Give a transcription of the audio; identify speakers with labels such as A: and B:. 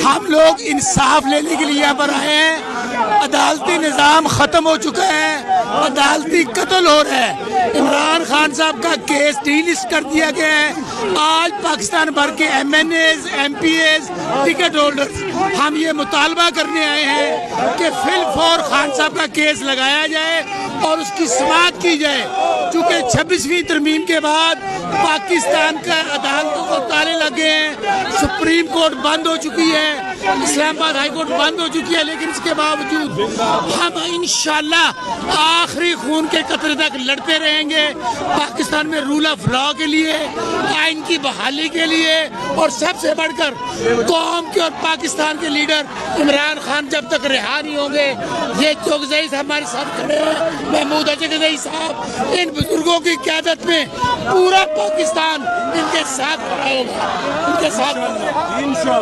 A: हम लोग इंसाफ लेने के लिए यहाँ पर आए हैं। अदालती निज़ाम ख़त्म हो चुका है, अदालती कत्ल हो रहा है। इमरान खान साहब का केस डीलिस्ट कर दिया गया है। आज पाकिस्तान भर के MNAs, MPAs, टिकट होल्डर्स हम ये मुतालबा करने आए हैं कि फिलफौर खान साहब का केस लगाया जाए और उसकी समाअत की जाए। चूँकि 26वीं तरमीम के बाद पाकिस्तान का अदालतों को ताले लगे हैं, सुप्रीम कोर्ट बंद हो चुकी है, इस्लामाबाद हाई कोर्ट बंद हो चुकी है, लेकिन इसके बावजूद हम इंशाल्लाह आखिरी खून के कतरे तक लड़ते रहेंगे पाकिस्तान में रूल ऑफ लॉ के लिए, आइन की बहाली के लिए, और सबसे बढ़कर कौम के और पाकिस्तान के लीडर इमरान खान जब तक रिहा नहीं होंगे। ये चौकज़ई हमारे साथ खड़े हैं, महमूद अजगज़ई साहब, इन बुजुर्गों की क़यादत में पूरा पाकिस्तान इनके साथ खड़ा होगा, इनके साथ होगा।